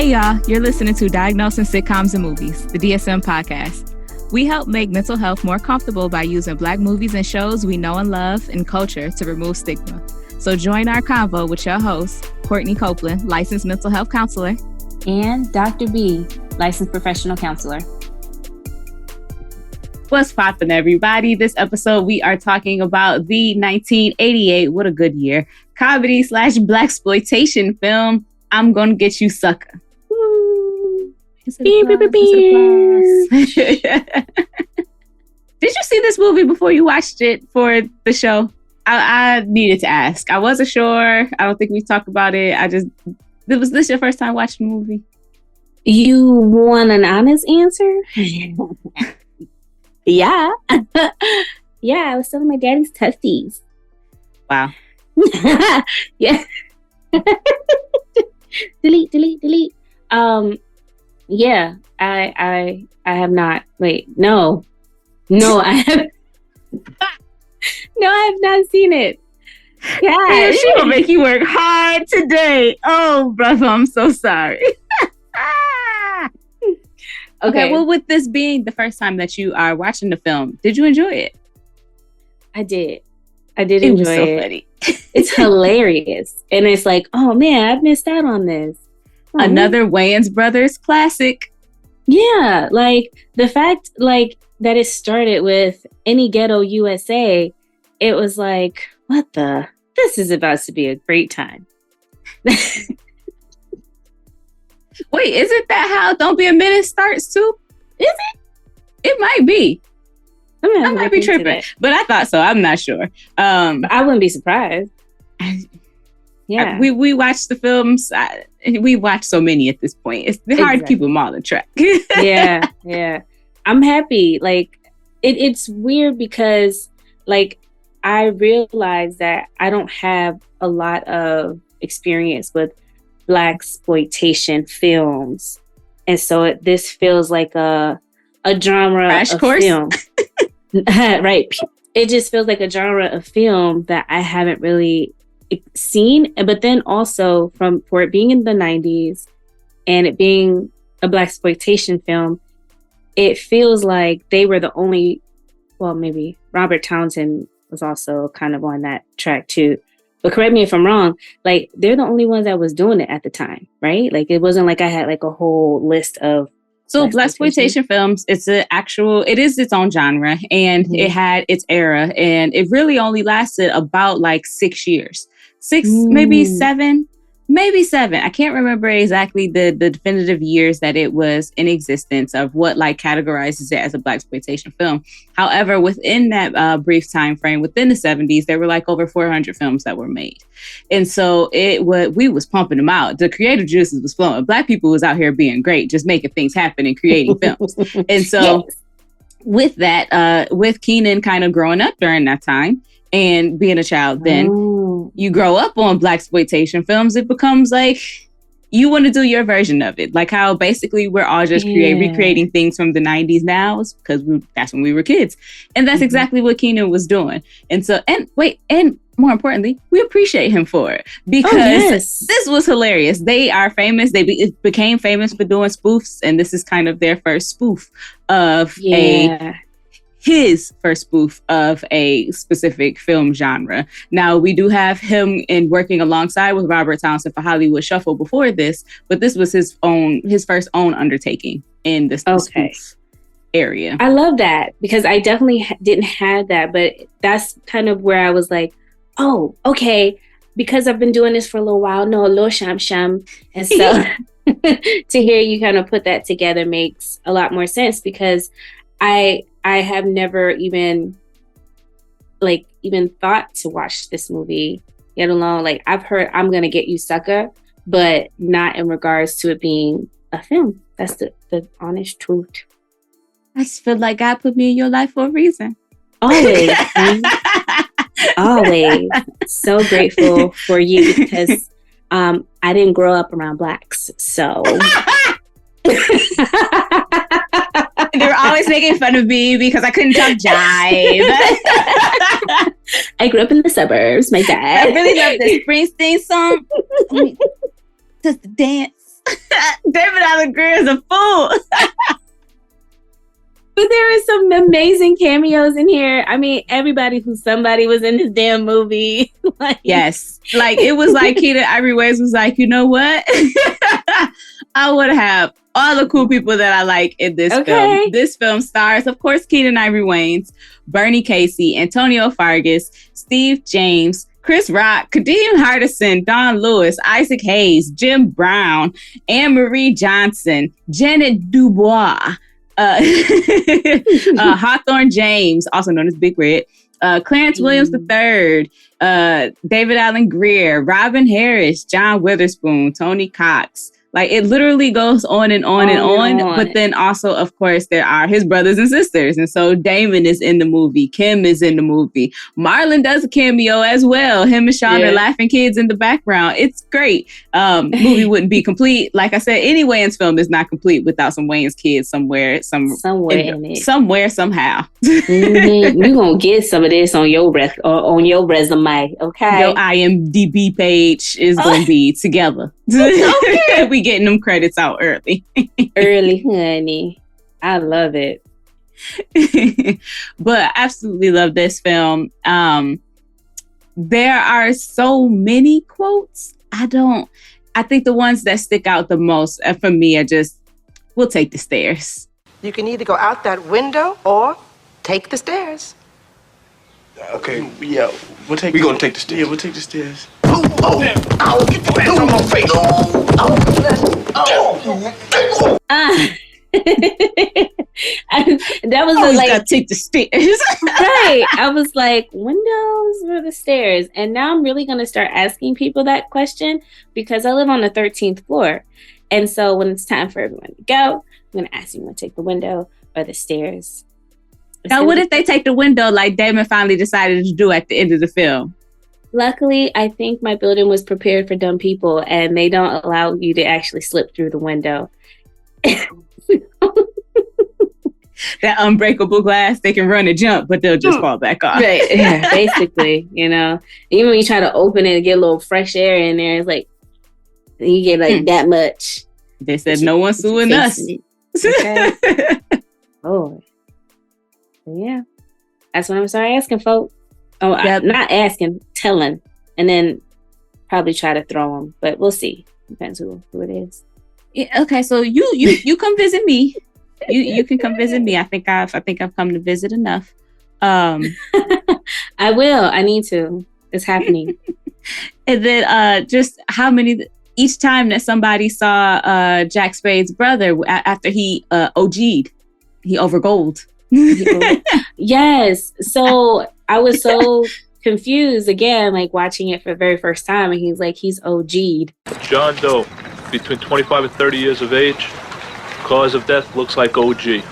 Hey y'all, you're listening to Diagnosing Sitcoms and Movies, the DSM podcast. We help make mental health more comfortable by using Black movies and shows we know and love and culture to remove stigma. So join our convo with your host, Courtney Copeland, licensed mental health counselor, and Dr. B, licensed professional counselor. What's poppin', everybody? This episode, we are talking about the 1988, what a good year, comedy / blaxploitation film, I'm Gonna Get You, Sucka. Woo! Did you see this movie before you watched it for the show? I needed to ask. I wasn't sure. I don't think we talked about it. Was this your first time watching the movie? You want an honest answer? Yeah. Yeah, I was still in my daddy's tufties. Wow. Yeah. delete. Yeah, I have not. Wait, no, I have. No, I have not seen it. Yeah, she will make you work hard today. Oh, brother, I'm so sorry. Okay, well, with this being the first time that you are watching the film, did you enjoy it? I did enjoy it. Was so funny. It's hilarious. And it's like, oh man, I've missed out on this. Oh, another Wayan's Brothers classic. Yeah, like the fact like that it started with Any Ghetto USA, it was like, this is about to be a great time. Wait, isn't that how Don't Be a Menace starts too? Is it? It might be. I might be tripping, but I thought so. I'm not sure. I wouldn't be surprised. Yeah, we watched the films. We watched so many at this point. It's hard to keep them all on track. Yeah. I'm happy. Like it's weird because like I realize that I don't have a lot of experience with blaxploitation films, and so this feels like a genre crash of course. Film. Right. It just feels like a genre of film that I haven't really seen. But then also for it being in the 90s and it being a blaxploitation film, it feels like they were the only, well, maybe Robert Townsend was also kind of on that track too. But correct me if I'm wrong, like they're the only ones that was doing it at the time, right? Like it wasn't like I had like a whole list of. So blaxploitation films, it is its own genre, and it had its era, and it really only lasted about like 6 years. Maybe seven. I can't remember exactly the definitive years that it was in existence of what like categorizes it as a blaxploitation film. However, within that brief time frame, within the 70s, there were like over 400 films that were made. And so we was pumping them out. The creative juices was flowing. Black people was out here being great, just making things happen and creating films. And so with that, with Keenan kind of growing up during that time and being a child then, you grow up on blaxploitation films, it becomes like you want to do your version of it. Like how basically we're all just recreating things from the 90s now because that's when we were kids. And that's exactly what Keenan was doing. And so, and more importantly, we appreciate him for it because this was hilarious. They are famous. They became famous for doing spoofs. And this is kind of their first spoof of his first spoof of a specific film genre. Now, we do have him in working alongside with Robert Townsend for Hollywood Shuffle before this, but this was his first own undertaking in this spoof area. I love that because I definitely didn't have that, but that's kind of where I was like, oh, okay, because I've been doing this for a little while, no, a little sham. And so to hear you kind of put that together makes a lot more sense because I have never even thought to watch this movie, yet alone like I've heard I'm Gonna Get You, Sucka, but not in regards to it being a film. That's the honest truth. I just feel like God put me in your life for a reason. Always. Always. So grateful for you because I didn't grow up around Blacks, so they were always making fun of me because I couldn't talk jive. I grew up in the suburbs. My dad. I really love this Springsteen song. Just the dance. David Allen Greer is a fool. But there is some amazing cameos in here. I mean, everybody who's somebody was in this damn movie. Yes. Like, it was like Keenen Ivory Wayans was like, you know what? I would have all the cool people that I like in this film. This film stars, of course, Keenen Ivory Wayans, Bernie Casey, Antonio Fargas, Steve James, Chris Rock, Kadeem Hardison, Don Lewis, Isaac Hayes, Jim Brown, Anne Marie Johnson, Janet Dubois, Hawthorne James, also known as Big Red, Clarence Williams III, David Allen Greer, Robin Harris, John Witherspoon, Tony Cox. Like, it literally goes on and on and on. But then also, of course, there are his brothers and sisters. And so Damon is in the movie. Kim is in the movie. Marlon does a cameo as well. Him and Sean are laughing kids in the background. It's great. Movie wouldn't be complete. Like I said, any Wayans film is not complete without some Wayans kids somewhere in it. Somewhere, somehow. Mm-hmm. You're going to get some of this on your resume, okay? Your IMDb page is going to be together. Okay. We getting them credits out early. Early, honey. I love it. But I absolutely love this film. There are so many quotes. I think the ones that stick out the most for me are just, we'll take the stairs. You can either go out that window or take the stairs. Okay, yeah, we're gonna take the stairs. Yeah, we'll take the stairs. Oh, get your hands on my face. That was always gotta take the stairs. Right. I was like, windows or the stairs? And now I'm really gonna start asking people that question because I live on the 13th floor. And so when it's time for everyone to go, I'm gonna ask you to take the window or the stairs. Now, what if they take the window like Damon finally decided to do at the end of the film? Luckily, I think my building was prepared for dumb people and they don't allow you to actually slip through the window. That unbreakable glass, they can run and jump, but they'll just fall back off. Right. Yeah, basically, even when you try to open it and get a little fresh air in there, it's like, you get like that much. They said no one's suing us. Okay. Oh. Yeah. That's when I'm sorry asking, folks. Oh, yep. Not asking, telling, and then probably try to throw them, but we'll see. Depends who it is. Yeah, okay, so you come visit me. You can come visit me. I think I've come to visit enough. I will. I need to. It's happening. And then just how many each time that somebody saw Jack Spade's brother after he OG'd, he overgold. Yes. So I was so confused again, like watching it for the very first time, and he's like, he's OG'd. John Doe, between 25 and 30 years of age. Cause of death looks like OG.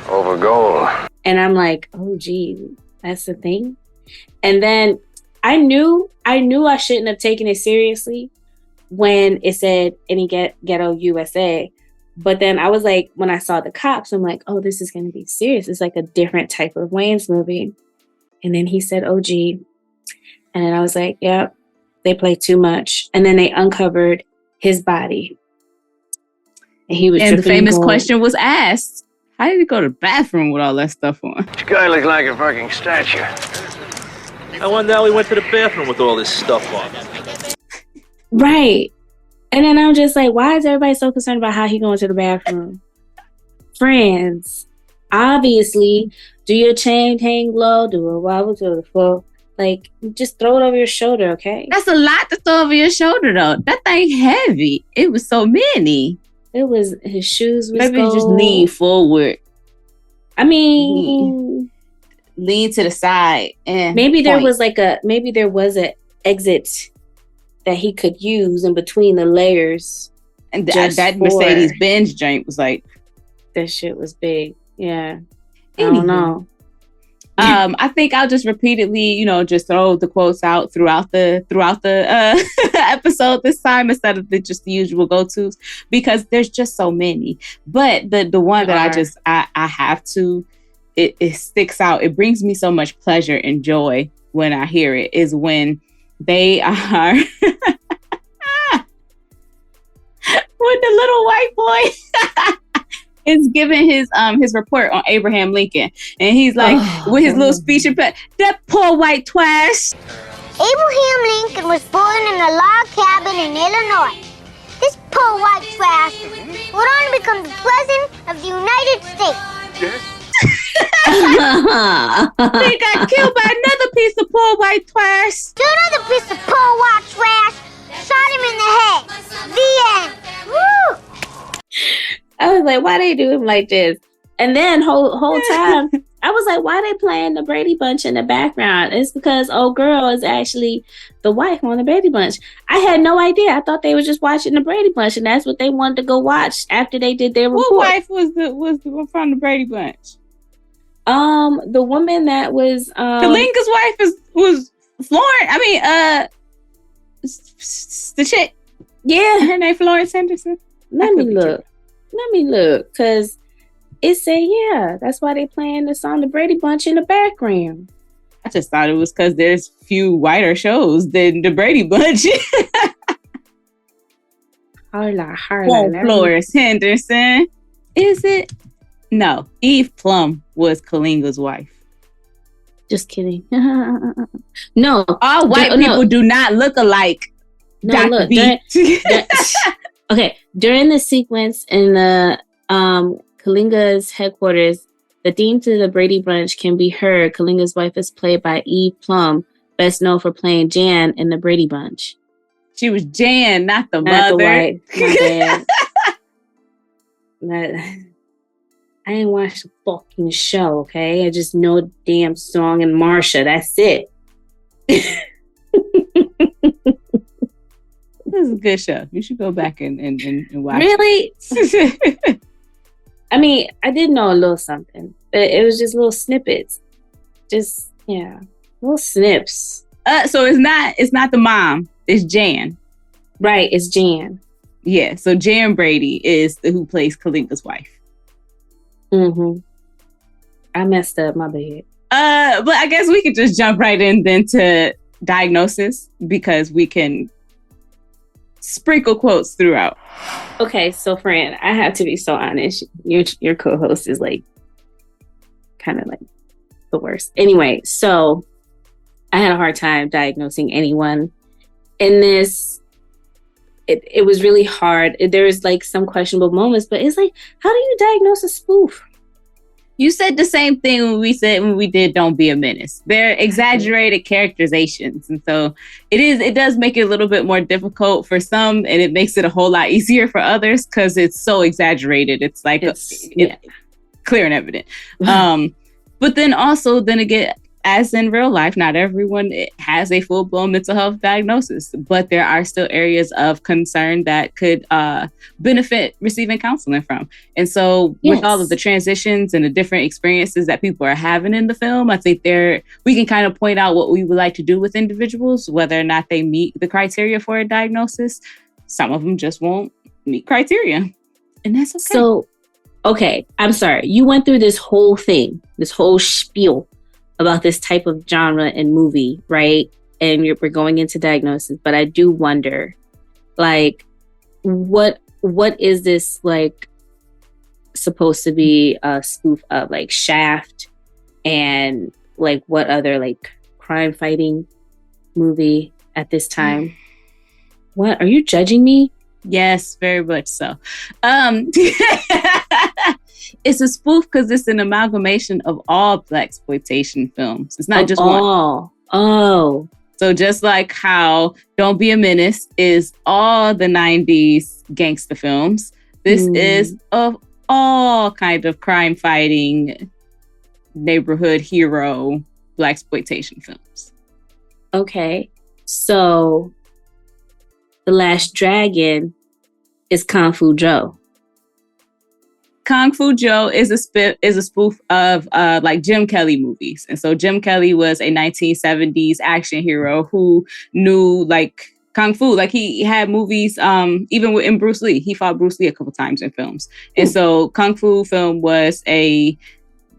Over gold. And I'm like, oh, gee, that's the thing. And then I knew I shouldn't have taken it seriously when it said any ghetto USA. But then I was like, when I saw the cops, I'm like, oh, this is going to be serious. It's like a different type of Wayans movie. And then he said OG. And then I was like, yep, they play too much. And then they uncovered his body. And he was the famous question was asked, how did he go to the bathroom with all that stuff on? This guy looks like a fucking statue. I wonder how he went to the bathroom with all this stuff on. Right. And then I'm just like, why is everybody so concerned about how he going to the bathroom? Friends, obviously, do your chain hang low, do a wobble to the floor. Like, just throw it over your shoulder, okay? That's a lot to throw over your shoulder, though. That thing heavy. It was so many. It was, his shoes was Maybe gold. Just lean forward. I mean, lean to the side. Maybe there was an exit that he could use in between the layers. And that Mercedes-Benz joint was like, that shit was big. Yeah. I don't know. I think I'll just repeatedly, just throw the quotes out throughout the episode this time instead of just the usual go-tos, because there's just so many. But the one that I have to, it sticks out. It brings me so much pleasure and joy when I hear it, is when they are when the little white boy is giving his report on Abraham Lincoln, and he's like with his little speech and that poor white twash. Abraham Lincoln was born in a log cabin in Illinois. This poor white trash would only become the president of the United States. Yes. He got killed by another piece of poor white trash. Another piece of poor white trash shot him in the head. The end. Woo! I was like, why they do him like this? And then whole time, I was like, why they playing the Brady Bunch in the background? It's because old girl is actually the wife on the Brady Bunch. I had no idea. I thought they were just watching the Brady Bunch, and that's what they wanted to go watch after they did their report. What wife was the one from the Brady Bunch? The woman that was Kalinka's wife was Florence. I mean, the chick. Yeah, her name Florence Henderson. Let me look, because it said, yeah, that's why they playing the song The Brady Bunch in the background. I just thought it was because there's few whiter shows than the Brady Bunch. Harla. Florence Henderson. Is it? No, Eve Plum was Kalinga's wife. Just kidding. No. All white people do not look alike. No, Dr. look. B. Okay, during the sequence in the Kalinga's headquarters, the theme to the Brady Bunch can be heard. Kalinga's wife is played by Eve Plum, best known for playing Jan in the Brady Bunch. She was Jan, not the not mother. The wife. I ain't watched the fucking show, okay? I just know a damn song and Marsha. That's it. This is a good show. You should go back and watch really? It. I mean, I did know a little something. It was just little snippets. Just, yeah. Little snips. So it's not the mom. It's Jan. Right, it's Jan. Yeah, so Jan Brady is who plays Kalinga's wife. Mm-hmm. I messed up, my bad. But I guess we could just jump right in then to diagnosis, because we can sprinkle quotes throughout. Okay, so Fran, I have to be so honest. Your co-host is like kind of like the worst. Anyway, so I had a hard time diagnosing anyone in this. It was really hard. There was like some questionable moments, but it's like, how do you diagnose a spoof? You said the same thing when we did Don't Be a Menace. They're exaggerated characterizations. And so it does make it a little bit more difficult for some, and it makes it a whole lot easier for others because it's so exaggerated. It's like it's clear and evident. But then again, as in real life, not everyone has a full-blown mental health diagnosis, but there are still areas of concern that could benefit receiving counseling from. And so with all of the transitions and the different experiences that people are having in the film, I think we can kind of point out what we would like to do with individuals, whether or not they meet the criteria for a diagnosis. Some of them just won't meet criteria, and that's okay. So, okay, I'm sorry. You went through this whole thing, this whole spiel about this type of genre and movie, right? And we're going into diagnosis, but I do wonder, like, what is this like supposed to be a spoof of, like Shaft, and like what other like crime fighting movie at this time? What, are you judging me? Yes, very much so. It's a spoof because it's an amalgamation of all blaxploitation films. It's not just one. Oh. So just like how Don't Be a Menace is all the 90s gangster films, this is of all kind of crime fighting, neighborhood hero, blaxploitation films. Okay. So The Last Dragon is Kung Fu Joe. Kung Fu Joe is a spoof of like Jim Kelly movies. And so Jim Kelly was a 1970s action hero who knew like Kung Fu. Like he had movies, even in Bruce Lee. He fought Bruce Lee a couple times in films. And so Kung Fu film was a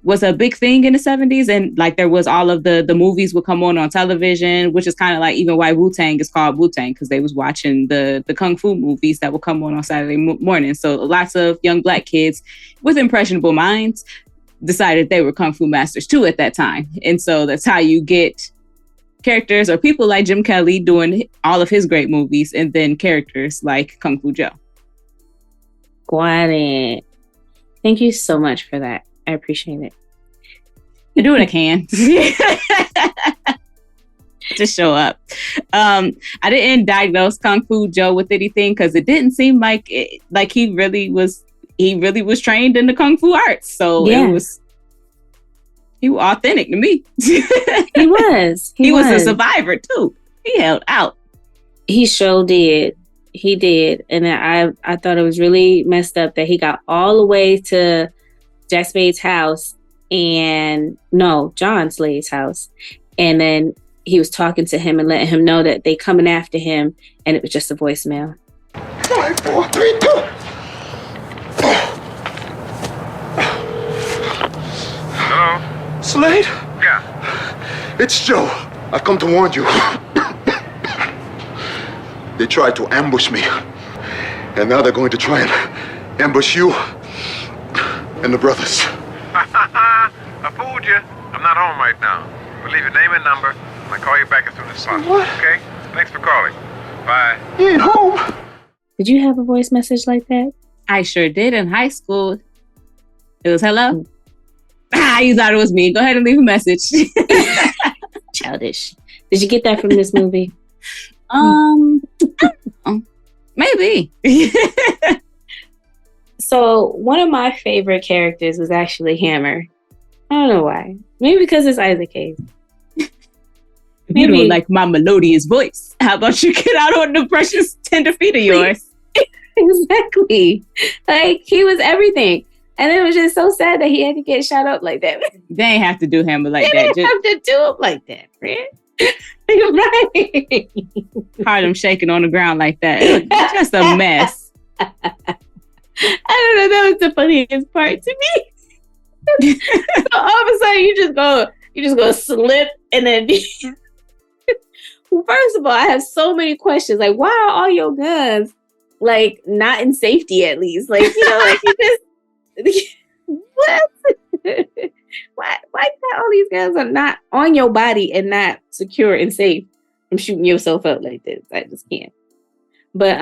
was a big thing in the 70s. And like there was all of the movies would come on television, which is kind of like even why Wu-Tang is called Wu-Tang, because they was watching the Kung Fu movies that would come on Saturday morning. So lots of young Black kids with impressionable minds decided they were Kung Fu masters too at that time. And so that's how you get characters or people like Jim Kelly doing all of his great movies, and then characters like Kung Fu Joe. Got it. Thank you so much for that. I appreciate it. I do what I can. Just show up. I didn't diagnose Kung Fu Joe with anything because it didn't seem like he really was trained in the Kung Fu arts. So he was authentic to me. He was. He was a survivor too. He held out. He sure did. He did. And I thought it was really messed up that he got all the way to Jack Spade's house John Slade's house. And then he was talking to him and letting him know that they coming after him. And it was just a voicemail. 5, 4, 3, 2. Hello? Slade? Yeah. It's Joe. I've come to warn you. They tried to ambush me. And now they're going to try and ambush you and the brothers. I fooled you. I'm not home right now. But leave your name and number. I'll call you back as soon as possible. What? Okay? Thanks for calling. Bye. You ain't home. Did you have a voice message like that? I sure did in high school. It was hello. You thought it was me. Go ahead and leave a message. Childish. Did you get that from this movie? Maybe. So one of my favorite characters was actually Hammer. I don't know why. Maybe because it's Isaac Hayes. Maybe. You don't like my melodious voice. How about you get out on the precious tender feet of yours? Exactly. Like, he was everything. And it was just so sad that he had to get shot up like that. They ain't have to do Hammer like that. They didn't have to do him like that, man. Right. Harlem shaking on the ground like that. It was just a mess. I don't know. That was the funniest part to me. So all of a sudden, you just go slip, and then. Well, first of all, I have so many questions. Like, why are all your guns like not in safety at least? Like, you know, like you just what? Why all these guns are not on your body and not secure and safe from shooting yourself up like this? I just can't. But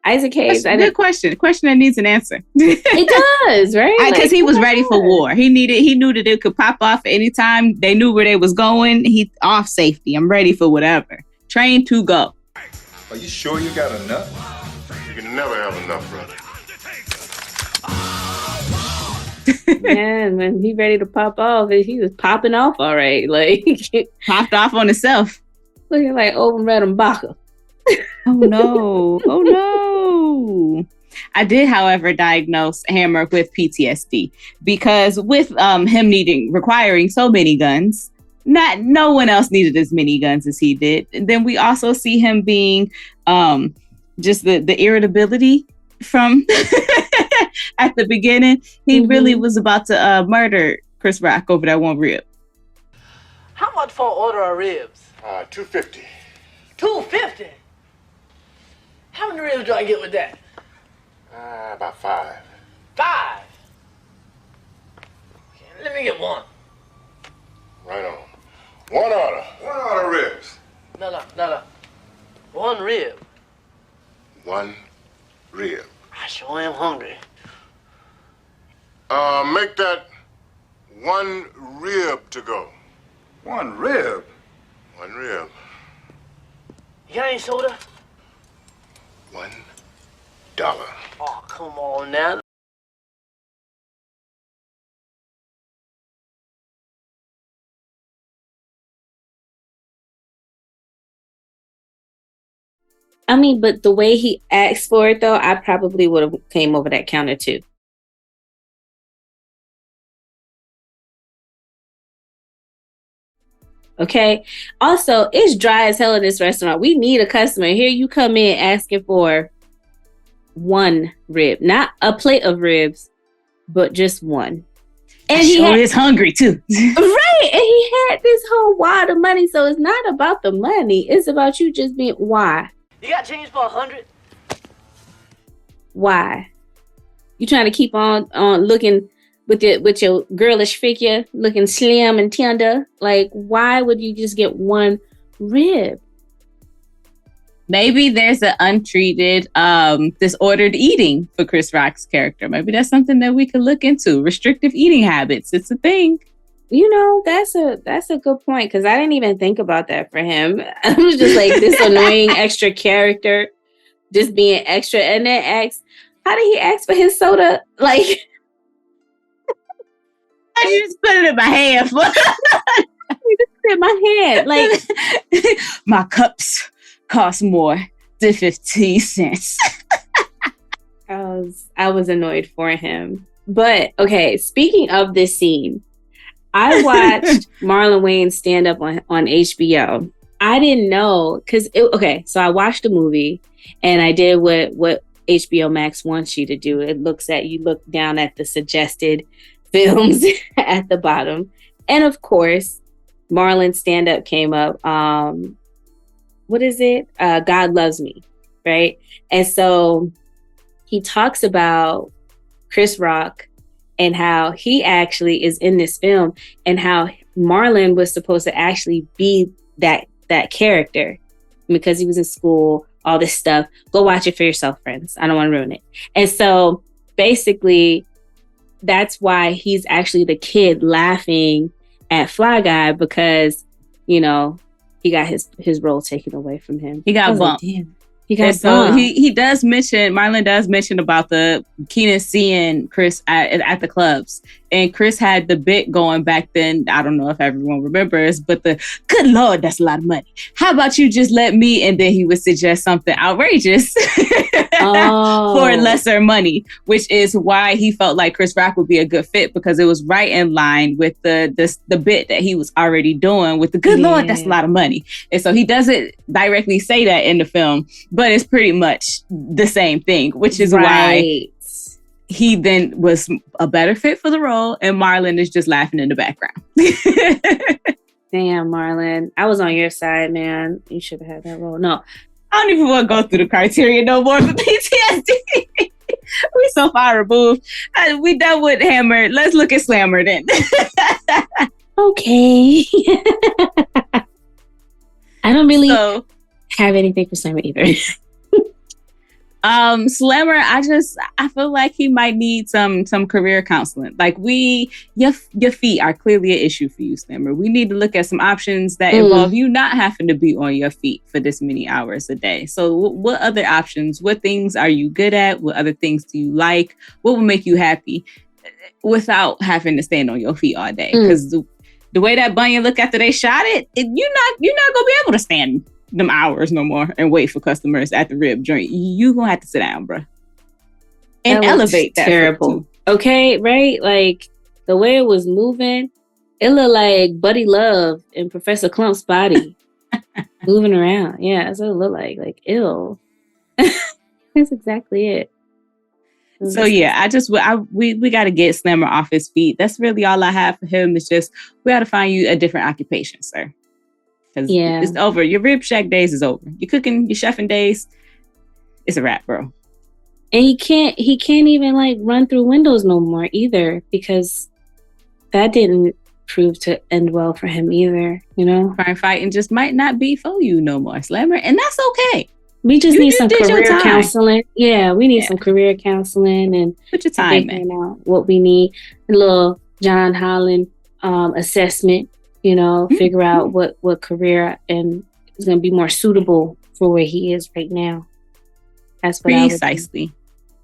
Isaac Hayes, good question. A question that needs an answer. It does, right? Because he was ready for war. He knew that it could pop off anytime. They knew where they was going. He off safety. I'm ready for whatever. Train to go. Are you sure you got enough? You can never have enough, brother. Yeah, and when he ready to pop off, he was popping off all right. Like, popped off on himself. Looking like Owen Redenbacher. Oh no. Oh no. I did, however, diagnose Hammer with PTSD because with him requiring so many guns, no one else needed as many guns as he did. And then we also see him being just the irritability from at the beginning. He really was about to murder Chris Rock over that one rib. How much for an order of ribs? $2.50. $2.50? How many ribs do I get with that? About 5. 5? Okay, let me get one. Right on. One order. One order ribs. No. One rib. One rib. I sure am hungry. Make that one rib to go. One rib? One rib. You got any soda? $1. Oh, come on now. I mean, but the way he asked for it, though, I probably would have came over that counter, too. Okay. Also, it's dry as hell in this restaurant. We need a customer. Here you come in asking for one rib, not a plate of ribs, but just one. And he is hungry too. Right. And he had this whole wad of money. So it's not about the money. It's about you just being, why? You got change for 100? Why? You trying to keep on looking with your girlish figure, looking slim and tender? Like, why would you just get one rib? Maybe there's an untreated disordered eating for Chris Rock's character. Maybe that's something that we could look into. Restrictive eating habits. It's a thing. You know, that's a good point, because I didn't even think about that for him. I was just like, this annoying extra character, just being extra. And then how did he ask for his soda? Like, I just put it in my hand. He just put it in my hand. Like, my cups cost more than 15 cents. I was annoyed for him. But okay, speaking of this scene, I watched Marlon Wayans stand up on HBO. I didn't know, so I watched the movie and I did what HBO Max wants you to do. It you look down at the suggested films at the bottom. And of course, Marlon's stand up came up. What is it? God Loves Me, right? And so he talks about Chris Rock and how he actually is in this film and how Marlon was supposed to actually be that character because he was in school, all this stuff. Go watch it for yourself, friends. I don't want to ruin it. And so basically, that's why he's actually the kid laughing at Fly Guy because, you know, he got his role taken away from him. He got bumped. Like, he got bumped. So he does mention, Marlon does mention about the Keenan seeing Chris at the clubs. And Chris had the bit going back then. I don't know if everyone remembers, but the good Lord, that's a lot of money. How about you just let me? And then he would suggest something outrageous for lesser money, which is why he felt like Chris Rock would be a good fit because it was right in line with the bit that he was already doing with the good Lord, that's a lot of money. And so he doesn't directly say that in the film, but it's pretty much the same thing, which is why he then was a better fit for the role, and Marlon is just laughing in the background. Damn, Marlon. I was on your side, man. You should have had that role. No. I don't even want to go through the criteria no more for PTSD. We so far removed. We done with Hammer. Let's look at Slammer then. Okay. I don't really have anything for Slammer either. Slammer, I feel like he might need some career counseling. Like your feet are clearly an issue for you, Slammer. We need to look at some options that involve you not having to be on your feet for this many hours a day. So what other options, what things are you good at? What other things do you like? What will make you happy without having to stand on your feet all day? Because the way that Bunyan look after they shot it, you're not gonna be able to stand them hours no more and wait for customers at the rib joint. You gonna have to sit down, bro, and elevate that. Terrible. Okay, right? Like the way it was moving, it looked like Buddy Love in Professor Clump's body moving around. Yeah, that's what it looked like. Like, ill. That's exactly it. So yeah, we got to get Slammer off his feet. That's really all I have for him. It's just we got to find you a different occupation, sir. Because it's over. Your rib shack days is over. Your cooking, your chefing days, it's a wrap, bro. And he can't even like run through windows no more either, because that didn't prove to end well for him either, you know? Fighting just might not be for you no more, Slammer. And that's okay. We just need some career counseling. Yeah, we need some career counseling and put your time in. Out what we need. A little John Holland assessment, you know, figure out what career and is going to be more suitable for where he is right now. That's what precisely.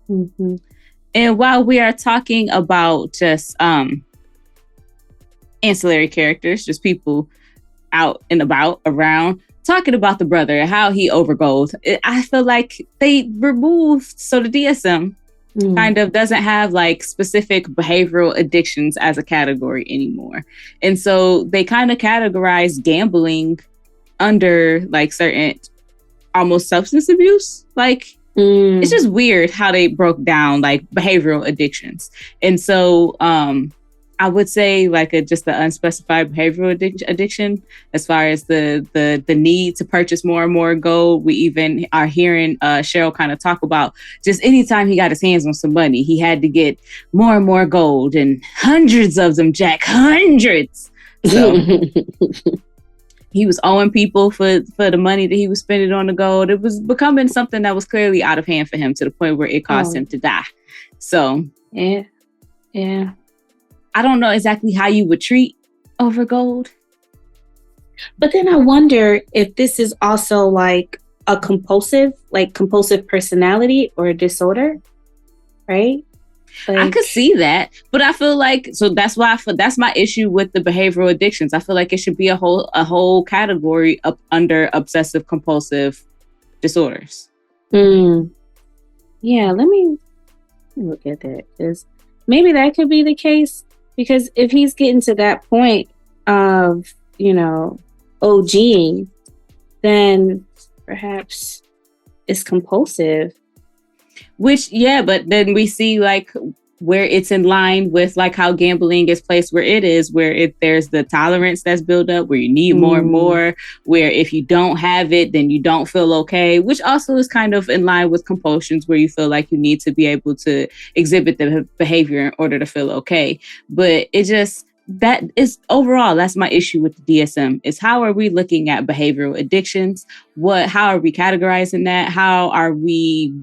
And while we are talking about just ancillary characters, just people out and about around, talking about the brother and how he overgoes, I feel like they removed, so the DSM kind of doesn't have like specific behavioral addictions as a category anymore. And so they kind of categorize gambling under like certain almost substance abuse. Like it's just weird how they broke down like behavioral addictions. And so I would say like just the unspecified behavioral addiction, as far as the need to purchase more and more gold. We even are hearing Cheryl kind of talk about just anytime he got his hands on some money, he had to get more and more gold, and hundreds of them, Jack, hundreds. So he was owing people for the money that he was spending on the gold. It was becoming something that was clearly out of hand for him, to the point where it caused him to die. So yeah. I don't know exactly how you would treat over gold. But then I wonder if this is also like a compulsive personality or a disorder, right? Like, I could see that, but I feel like, so that's why that's my issue with the behavioral addictions. I feel like it should be a whole category up under obsessive compulsive disorders. Yeah, let me look at that, because maybe that could be the case. Because if he's getting to that point of, OGing, then perhaps it's compulsive. Which, yeah, but then we see like where it's in line with like how gambling is placed where it is, where there's the tolerance that's built up, where you need more and more, where if you don't have it, then you don't feel okay, which also is kind of in line with compulsions, where you feel like you need to be able to exhibit the behavior in order to feel okay. But it just, that is overall, that's my issue with the DSM, is how are we looking at behavioral addictions? How are we categorizing that? How are we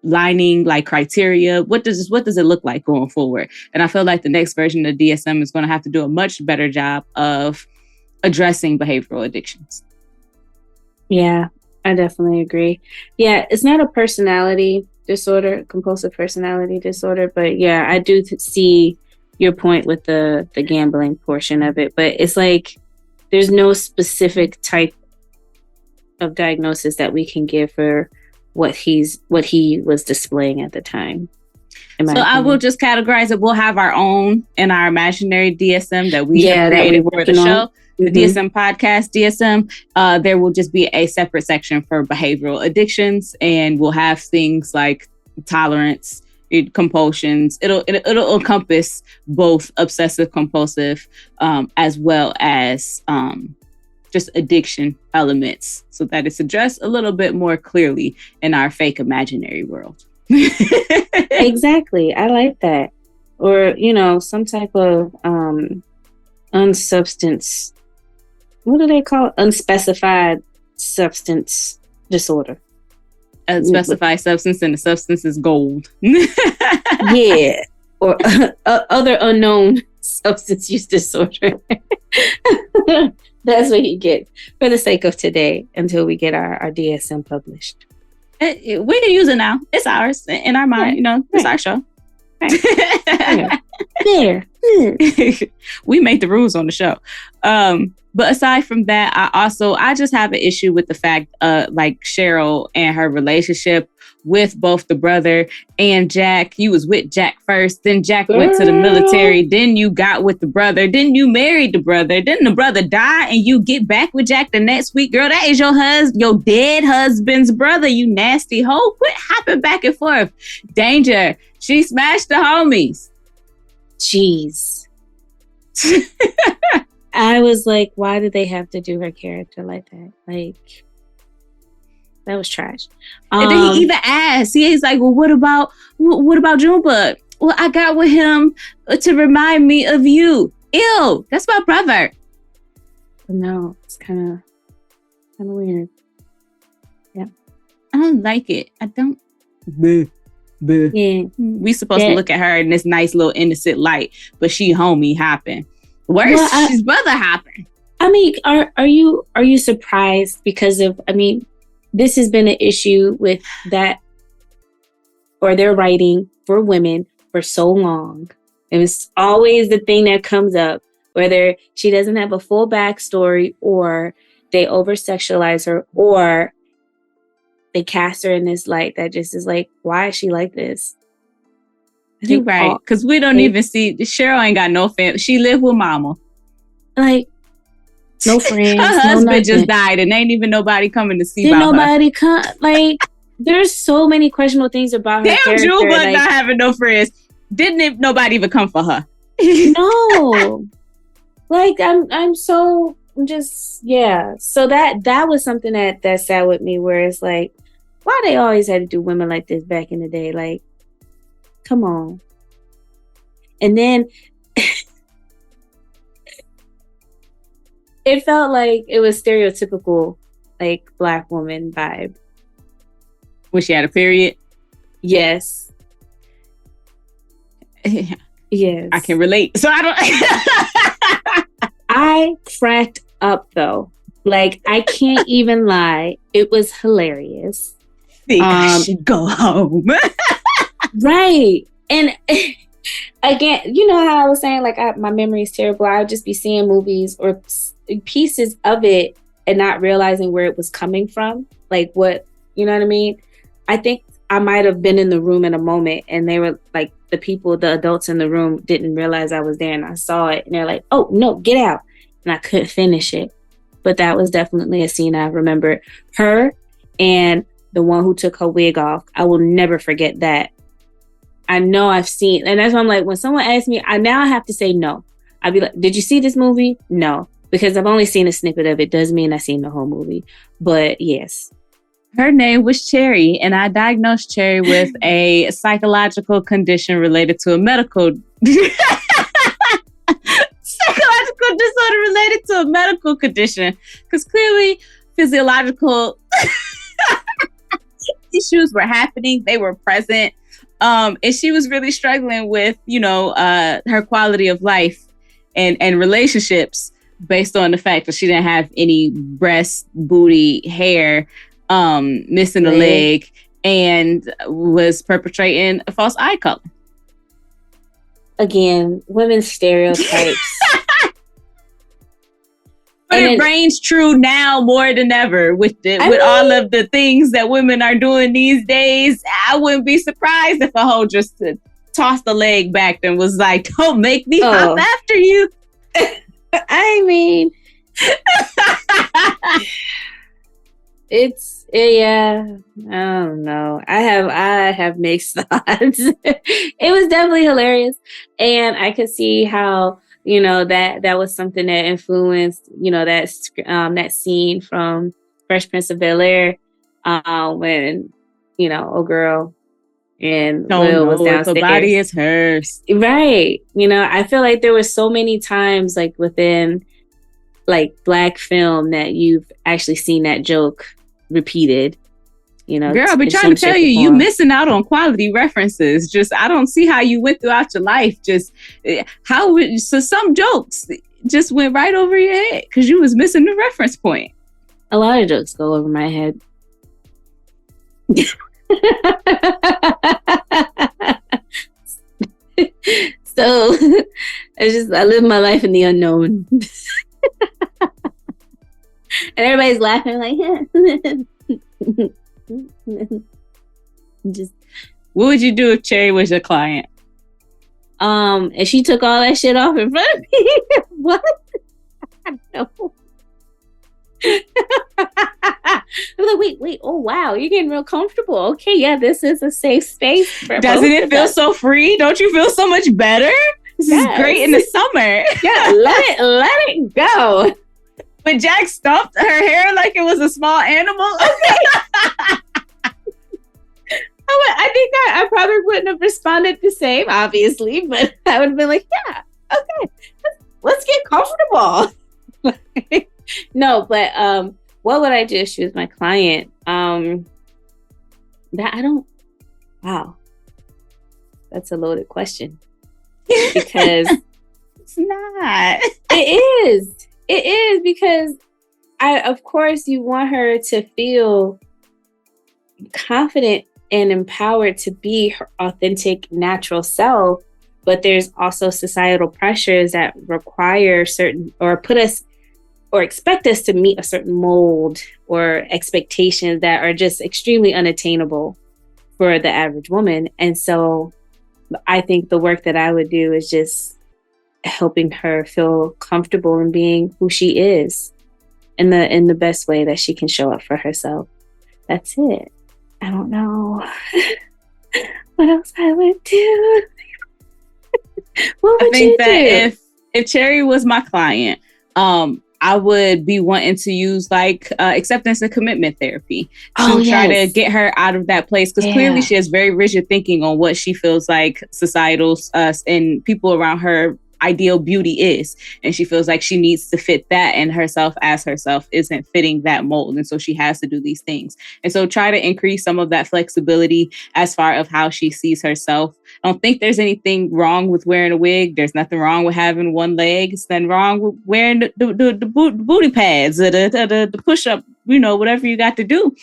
lining like criteria? What does it look like going forward? And I feel like the next version of DSM is going to have to do a much better job of addressing behavioral addictions. Yeah, I definitely agree. Yeah, it's not a personality disorder, compulsive personality disorder, but yeah, I do see your point with the gambling portion of it. But it's like there's no specific type of diagnosis that we can give for what he was displaying at the time. So I will just categorize it. We'll have our own in our imaginary DSM that we have created for the show, the DSM podcast, DSM. There will just be a separate section for behavioral addictions, and we'll have things like tolerance, compulsions. It'll encompass both obsessive compulsive as well as just addiction elements, so that it's addressed a little bit more clearly in our fake imaginary world. Exactly. I like that. Or, some type of unsubstance. What do they call it? Unspecified substance disorder. Unspecified substance, and the substance is gold. Yeah. Or other unknown substance use disorder. That's what you get for the sake of today until we get our DSM published. We can use it now. It's ours in our mind. It's our show. Right. There. We made the rules on the show. But aside from that, I just have an issue with the fact like Cheryl and her relationship with both the brother and Jack. You was with Jack first, then Jack went to the military, then you got with the brother, then you married the brother, then the brother died, and you get back with Jack the next week. Girl, that is your dead husband's brother, you nasty hoe. Quit hopping back and forth. Danger. She smashed the homies. Jeez. I was like, why did they have to do her character like that? Like, that was trash. And then he even asked, he's like, well, what about Junebug? Well, I got with him to remind me of you. Ew, that's my brother. No, it's kind of weird. Yeah. I don't like it. I don't. Bleh. Yeah. We supposed to look at her in this nice little innocent light, but she homie hopping. Where's his brother hopping? I mean, are you surprised because of, this has been an issue with that, or their writing for women for so long. It was always the thing that comes up, whether she doesn't have a full backstory, or they over-sexualize her, or they cast her in this light that just is like, why is she like this? You're right, because we don't even see, Cheryl ain't got no family. She lived with mama. Like, no friends. Her husband just died, and ain't even nobody coming to see about nobody come. Like, there's so many questionable things about her character. Damn, Jewel not having no friends. Nobody even come for her. No. Like I'm so just yeah. So that was something that sat with me where it's like, why they always had to do women like this back in the day? Like, come on. And then it felt like it was stereotypical, like Black woman vibe. When she had a period? Yes. Yes. I can relate. So I don't. I cracked up though. Like, I can't even lie. It was hilarious. Think I should go home. Right. And again, you know how I was saying, like, my memory is terrible. I would just be seeing movies or pieces of it and not realizing where it was coming from. Like, what, you know what I mean? I think I might have been in the room in a moment and they were like, the adults in the room didn't realize I was there, and I saw it and they're like, oh no, get out. And I couldn't finish it. But that was definitely a scene I remember. Her and the one who took her wig off. I will never forget that. I know I've seen, and that's why I'm like, when someone asks me, I have to say no. I'd be like, did you see this movie? No, because I've only seen a snippet of it. Doesn't mean I've seen the whole movie. But yes. Her name was Cherry, and I diagnosed Cherry with a psychological condition related to a medical psychological disorder related to a medical condition. Because clearly physiological issues were happening. They were present. And she was really struggling with, her quality of life and relationships based on the fact that she didn't have any breast, booty, hair, missing a leg, and was perpetrating a false eye color. Again, women's stereotypes. But it reigns true now more than ever with all of the things that women are doing these days. I wouldn't be surprised if a hoe just tossed the leg back and was like, "Don't make me hop after you." I mean, I don't know. I have mixed thoughts. It was definitely hilarious, and I could see how, that was something that influenced, that scene from Fresh Prince of Bel-Air, when, old girl and Will was downstairs. The body is hers. Right. I feel like there were so many times, like, within, like, Black film that you've actually seen that joke repeated. Girl, I've been trying to tell you, you missing out on quality references. Just, I don't see how you went throughout your life. Just so some jokes just went right over your head because you was missing the reference point. A lot of jokes go over my head. So I live my life in the unknown. And everybody's laughing like, just. What would you do if Cherry was your client? And she took all that shit off in front of me. What? I don't know. I'm like, wait, oh wow, you're getting real comfortable. Okay, yeah, this is a safe space. Doesn't it feel so free? Don't you feel so much better? This is great in the summer. Yeah, let it go. When Jack stuffed her hair like it was a small animal. Okay. I think I probably wouldn't have responded the same, obviously, but I would have been like, yeah, okay, let's get comfortable. No, but what would I do if she was my client? Wow, that's a loaded question. Because it's not. It is because of course you want her to feel confident and empowered to be her authentic, natural self. But there's also societal pressures that require certain, or put us, or expect us to meet a certain mold or expectations that are just extremely unattainable for the average woman. And so I think the work that I would do is just helping her feel comfortable in being who she is in the best way that she can show up for herself. That's it. I don't know what else I would do. What would you do? That if Cherry was my client, I would be wanting to use like acceptance and commitment therapy to try to get her out of that place. Because clearly she has very rigid thinking on what she feels like societal and people around her ideal beauty is. And she feels like she needs to fit that, and herself as herself isn't fitting that mold. And so she has to do these things. And so try to increase some of that flexibility as far of how she sees herself. I don't think there's anything wrong with wearing a wig. There's nothing wrong with having one leg. It's nothing wrong with wearing the booty pads, the push-up, whatever you got to do.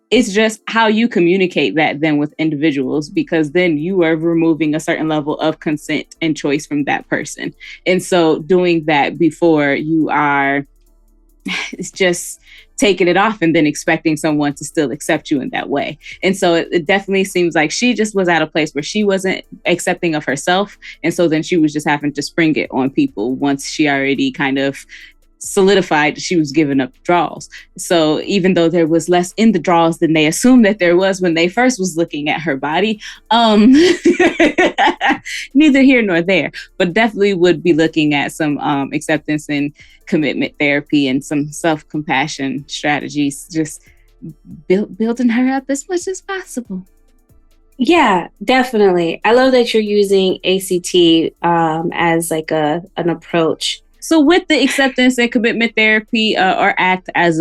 It's just how you communicate that then with individuals, because then you are removing a certain level of consent and choice from that person. And so doing that before you are, it's just taking it off and then expecting someone to still accept you in that way. And so it definitely seems like she just was at a place where she wasn't accepting of herself. And so then she was just having to spring it on people once she already kind of solidified she was giving up draws. So even though there was less in the draws than they assumed that there was when they first was looking at her body, neither here nor there, but definitely would be looking at some acceptance and commitment therapy and some self-compassion strategies, just building her up as much as possible. Yeah, definitely. I love that you're using ACT as like an approach. So with the acceptance and commitment therapy or ACT as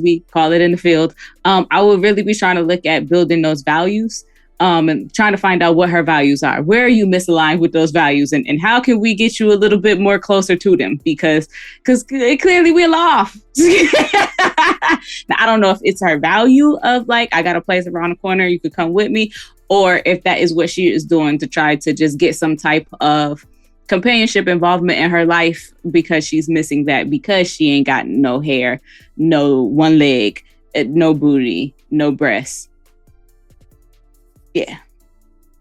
we call it in the field, I will really be trying to look at building those values and trying to find out what her values are. Where are you misaligned with those values, and how can we get you a little bit more closer to them? Because clearly we're off. Now, I don't know if it's her value of like, I got a place around the corner, you could come with me, or if that is what she is doing to try to just get some type of companionship involvement in her life, because she's missing that, because she ain't got no hair, no one leg, no booty, no breasts. Yeah.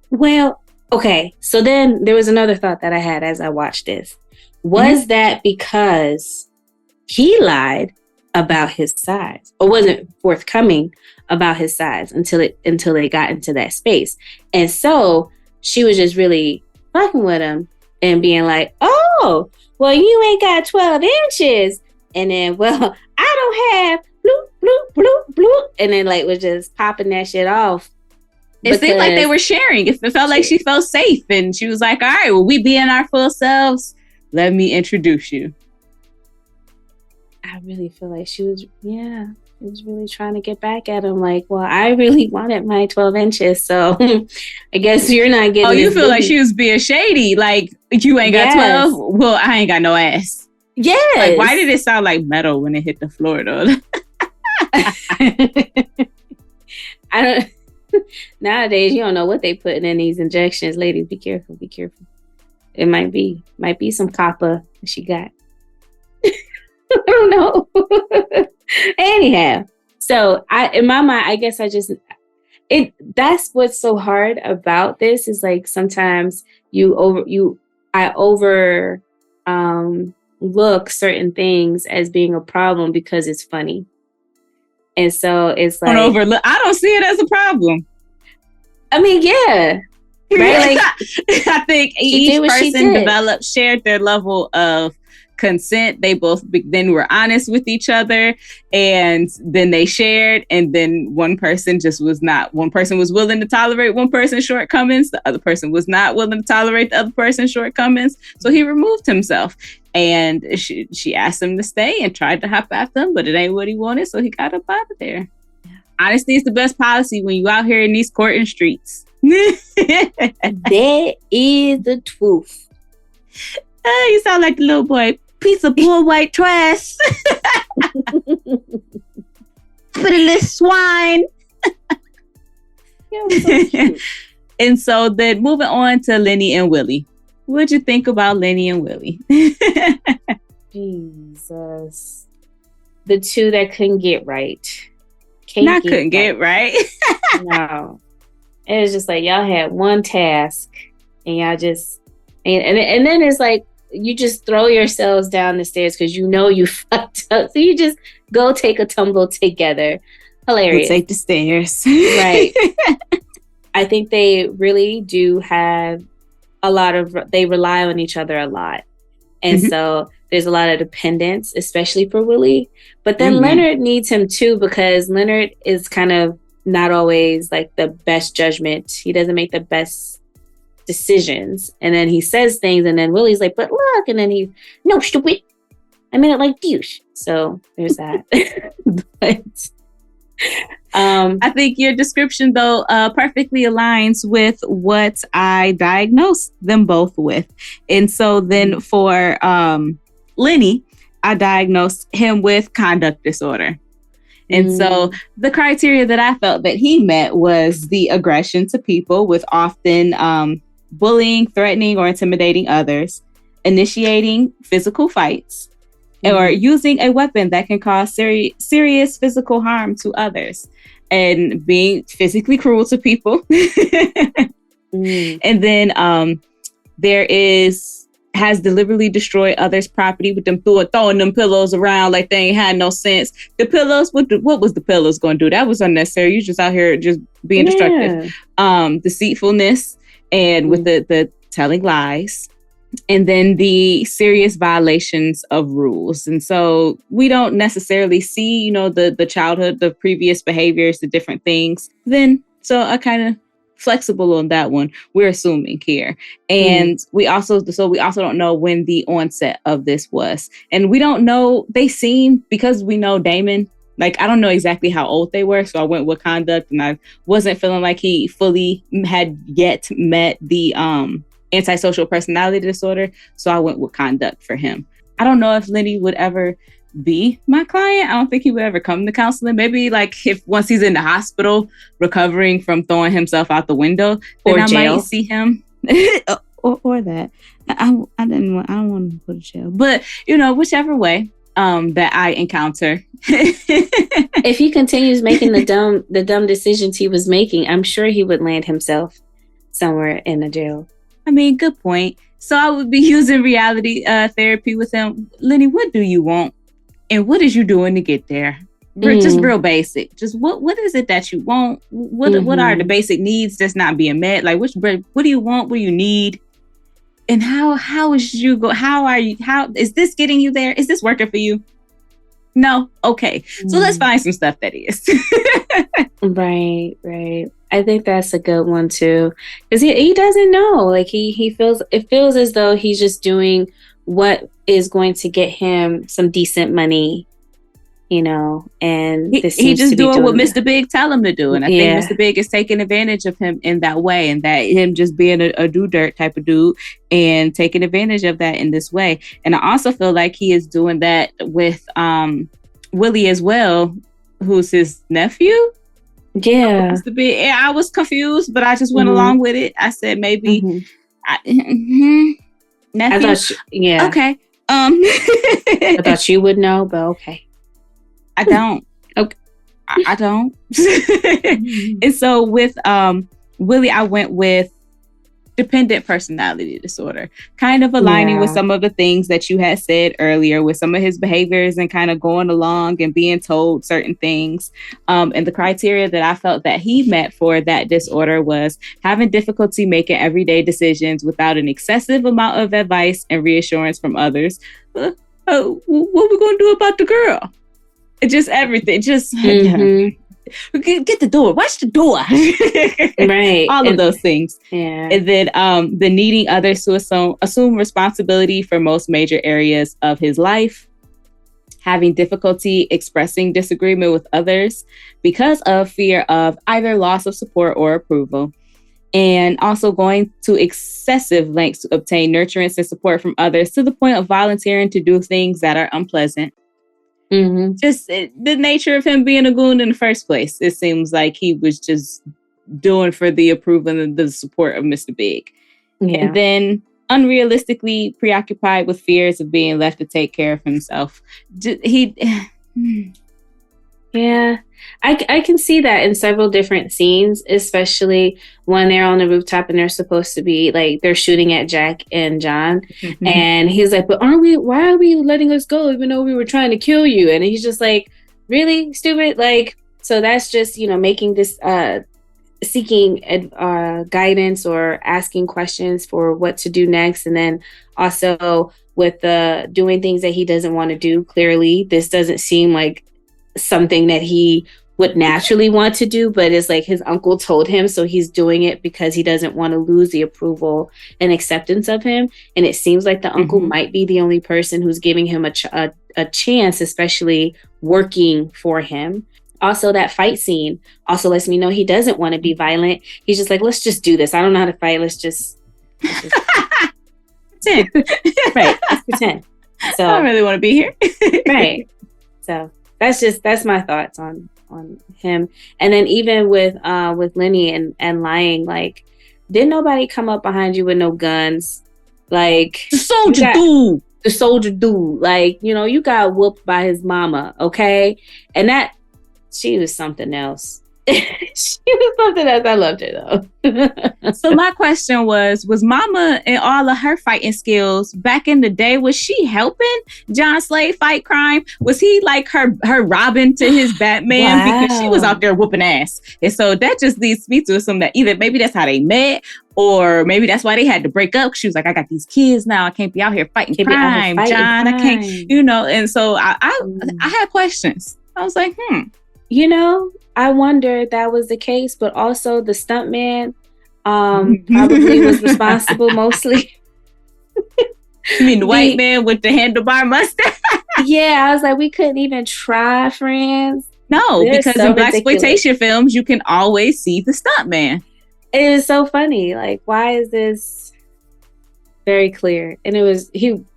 Well, okay. So then there was another thought that I had as I watched this. Was that because he lied about his size, or wasn't forthcoming about his size until they got into that space? And so she was just really fucking with him and being like, oh, well, you ain't got 12 inches. And then, well, I don't have bloop, bloop, bloop, bloop. And then like was just popping that shit off. It seemed like they were sharing. It felt like she felt safe. And she was like, all right, well, we being our full selves. Let me introduce you. I really feel like she was really trying to get back at him. Like, well, I really wanted my 12 inches. So I guess you're not getting. Oh, you feel like she was being shady. Like, you ain't got 12? Well, I ain't got no ass. Yes. Like, why did it sound like metal when it hit the floor, though? I don't. Nowadays, you don't know what they putting in these injections. Ladies, be careful. Be careful. It might be some copper she got. I don't know. Anyhow, so in my mind, I guess that's what's so hard about this is like sometimes I overlook certain things as being a problem because it's funny. And so it's like I don't see it as a problem. I mean, yeah. Right? Like, I think each person shared their level of consent. They both then were honest with each other, and then they shared, and then one person was willing to tolerate one person's shortcomings, the other person was not willing to tolerate the other person's shortcomings, so he removed himself. And she asked him to stay and tried to hop after him, but it ain't what he wanted, so he got up out of there. Honesty is the best policy when you out here in these courting streets. That is the truth. You sound like the little boy. Piece of poor white trash. Pitiless swine. And so then moving on to Lenny and Willie. What'd you think about Lenny and Willie? Jesus. The two that couldn't get right. Couldn't get right. No. It was just like y'all had one task and y'all just and then it's like you just throw yourselves down the stairs because you know you fucked up. So you just go take a tumble together. Hilarious. We'll take the stairs. Right. I think they really do have they rely on each other a lot. And so there's a lot of dependence, especially for Willie. But then Leonard needs him too, because Leonard is kind of not always like the best judgment. He doesn't make the best decisions. And then he says things, and then Willie's like, but look, and then no, stupid. I mean it like douche. So there's that. But I think your description, though, perfectly aligns with what I diagnosed them both with. And so then for Lenny, I diagnosed him with conduct disorder. And so the criteria that I felt that he met was the aggression to people, with often bullying, threatening, or intimidating others, initiating physical fights, or using a weapon that can cause serious physical harm to others, and being physically cruel to people. And then there has deliberately destroyed others' property with them throwing them pillows around like they ain't had no sense. The pillows, what was the pillows going to do? That was unnecessary. You just out here just being destructive. Deceitfulness, and with the telling lies. And then the serious violations of rules. And so we don't necessarily see, the childhood, the previous behaviors, the different things. So I kind of flexible on that one. We're assuming here. And we also don't know when the onset of this was. And we don't know, because we know Damon, like, I don't know exactly how old they were. So I went with conduct, and I wasn't feeling like he fully had yet met the, antisocial personality disorder. So I went with conduct for him. I don't know if Lenny would ever be my client. I don't think he would ever come to counseling. Maybe like once he's in the hospital recovering from throwing himself out the window, then I might see him. or that. I don't want to go to jail. But whichever way that I encounter. If he continues making the dumb decisions he was making, I'm sure he would land himself somewhere in a jail. I mean, good point. So I would be using reality therapy with him. Lenny, what do you want? And what is you doing to get there? Just real basic. Just what is it that you want? What are the basic needs that's not being met? Like, what do you want? What do you need? And how is you go? How is this getting you there? Is this working for you? No? Okay. So let's find some stuff that is. Right. I think that's a good one too, because he doesn't know. Like it feels as though he's just doing what is going to get him some decent money, and he just doing what Mr. Big tell him to do. And I think Mr. Big is taking advantage of him in that way, and that him just being a do dirt type of dude and taking advantage of that in this way. And I also feel like he is doing that with Willie as well, who's his nephew. Yeah. I was confused, but I just went along with it. I said maybe nephew. I thought okay. I thought you would know, but okay. I don't. Okay. I don't. And so with Willie, I went with dependent personality disorder, kind of aligning with some of the things that you had said earlier, with some of his behaviors and kind of going along and being told certain things. And the criteria that I felt that he met for that disorder was having difficulty making everyday decisions without an excessive amount of advice and reassurance from others. What we gonna do about the girl? Just everything. Just get the door. Watch the door. Right. All of those things. Yeah. And then the needing others to assume responsibility for most major areas of his life. Having difficulty expressing disagreement with others because of fear of either loss of support or approval. And also going to excessive lengths to obtain nurturance and support from others, to the point of volunteering to do things that are unpleasant. Just the nature of him being a goon in the first place. It seems like he was just doing for the approval and the support of Mr. Big. Yeah. And then unrealistically preoccupied with fears of being left to take care of himself. Yeah, I can see that in several different scenes, especially when they're on the rooftop and they're supposed to be like, they're shooting at Jack and John. And he's like, but why are we letting us go even though we were trying to kill you? And he's just like, really stupid? Like, so that's just, making this seeking guidance or asking questions for what to do next. And then also with doing things that he doesn't want to do. Clearly, this doesn't seem like something that he would naturally want to do, but it's like his uncle told him, so he's doing it because he doesn't want to lose the approval and acceptance of him. And it seems like the uncle might be the only person who's giving him a chance, especially working for him. Also, that fight scene also lets me know he doesn't want to be violent. He's just like, let's just do this. I don't know how to fight. Let's just pretend. Right. Let's pretend. So I don't really want to be here. Right. So that's my thoughts on him. And then even with Lenny and lying, like, didn't nobody come up behind you with no guns? Like, the soldier dude. Like, you got whooped by his mama, okay? And that, she was something else. She was something else. I loved her though. So my question was Mama and all of her fighting skills back in the day, was she helping John Slade fight crime? Was he like her Robin to his Batman? Wow. Because she was out there whooping ass. And so that just leads me to assume that either maybe that's how they met, or maybe that's why they had to break up. She was like, I got these kids now. I can't be out here fighting crime, John. I can't, and so I had questions. I was like, I wonder if that was the case, but also the stuntman probably was responsible mostly. You mean the white man with the handlebar mustache? Yeah, I was like, we couldn't even try, friends. No, They're because so in blaxploitation films, you can always see the stuntman. It is so funny. Like, why is this very clear? And it was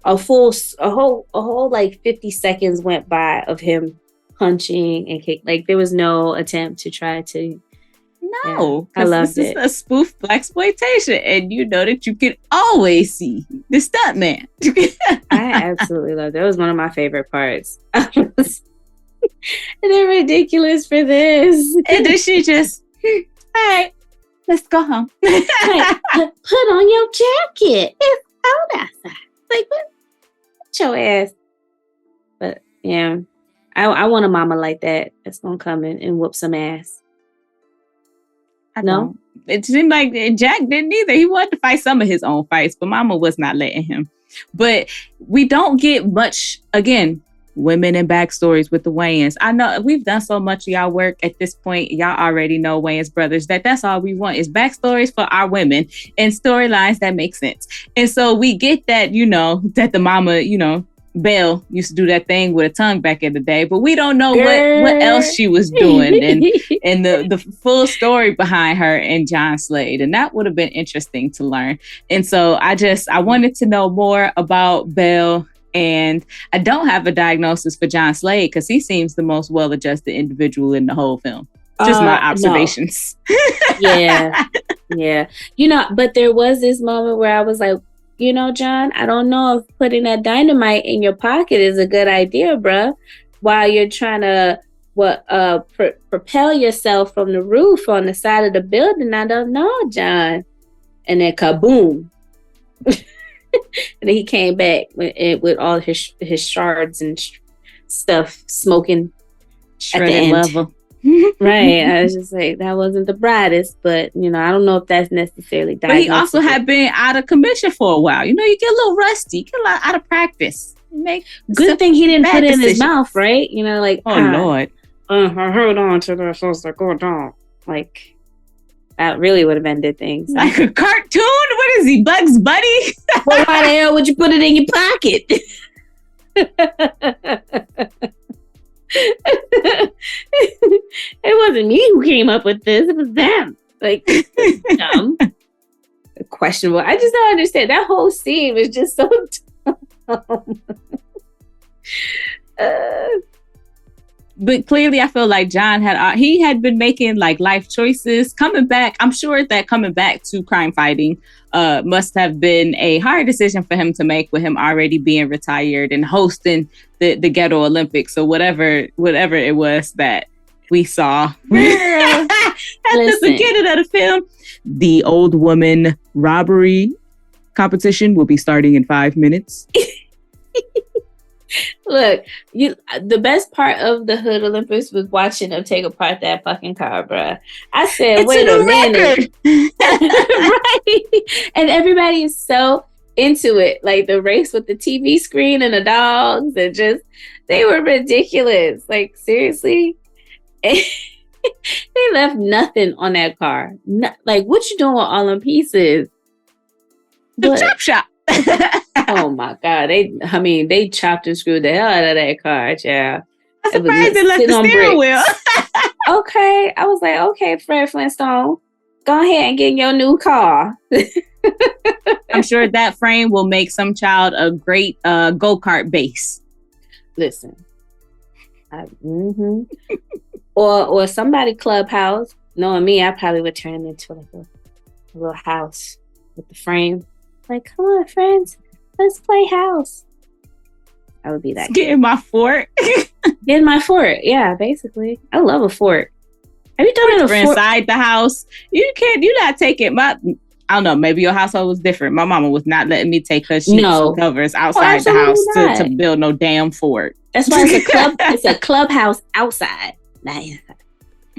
a whole like 50 seconds went by of him punching and kick. Like, there was no attempt to try to. No, I loved this it. is a spoof blaxploitation, and you know that you can always see the stuntman. I absolutely loved it. It was one of my favorite parts. And they're ridiculous for this. And then she just, all right, let's go home. Like, put on your jacket. It's cold outside. Like, what? Put your ass. But yeah. I want a mama like that that's gonna come in and whoop some ass. No? It seemed like Jack didn't either. He wanted to fight some of his own fights, but mama was not letting him. But we don't get much, again, women and backstories with the Wayans. I know we've done so much of y'all work at this point. Y'all already know Wayans brothers, that's all we want is backstories for our women and storylines that make sense. And so we get that, that the mama, Belle used to do that thing with a tongue back in the day, but we don't know what else she was doing and the full story behind her and John Slade. And that would have been interesting to learn. And so I wanted to know more about Belle, and I don't have a diagnosis for John Slade because he seems the most well-adjusted individual in the whole film. Just my observations. No. Yeah. But there was this moment where I was like, John, I don't know if putting that dynamite in your pocket is a good idea, bruh. While you're trying to propel yourself from the roof on the side of the building. I don't know, John. And then kaboom. And then he came back with all his shards and stuff smoking Shredded at the end. level. Right. I was just like, that wasn't the brightest, but I don't know if that's necessarily But he also had been out of commission for a while. You get a little rusty, you get a lot out of practice. Good thing he didn't put it in his mouth, right? Like, oh Lord. I hold on to this. I was like, oh, don't. Like, that really would have ended things. Like a cartoon? What is he, Bugs Bunny? Well, why the hell would you put it in your pocket? It wasn't me who came up with this. It was them. Like, dumb. Questionable. I just don't understand. That whole scene was just so dumb. But clearly, I feel like John had been making like life choices. Coming back, I'm sure that coming back to crime fighting must have been a hard decision for him to make, with him already being retired and hosting the Ghetto Olympics or whatever it was that we saw at the beginning of the film. The old woman robbery competition will be starting in 5 minutes. Look, the best part of the Hood Olympics was watching them take apart that fucking car, bruh. I said, It's wait a minute. Right. And everybody is so into it. Like the race with the TV screen and the dogs and just, they were ridiculous. Like, seriously? They left nothing on that car. Like, what you doing with all them pieces? The chop shop. Oh my God. They chopped and screwed the hell out of that car, child. I'm surprised they left the steering wheel. Okay. I was like, okay, Fred Flintstone, go ahead and get in your new car. I'm sure that frame will make some child a great go-kart base. Listen. Or somebody clubhouse. Knowing me, I probably would turn it into like a little house with the frame. Like, come on, friends, let's play house. I would be that. Get in my fort. Get in my fort. Yeah, basically. I love a fort. Have you done it a fort? Inside the house? You're not taking I don't know, maybe your household was different. My mama was not letting me take her sheets and covers outside the house to build no damn fort. That's why it's a club. It's a clubhouse outside. Nah, you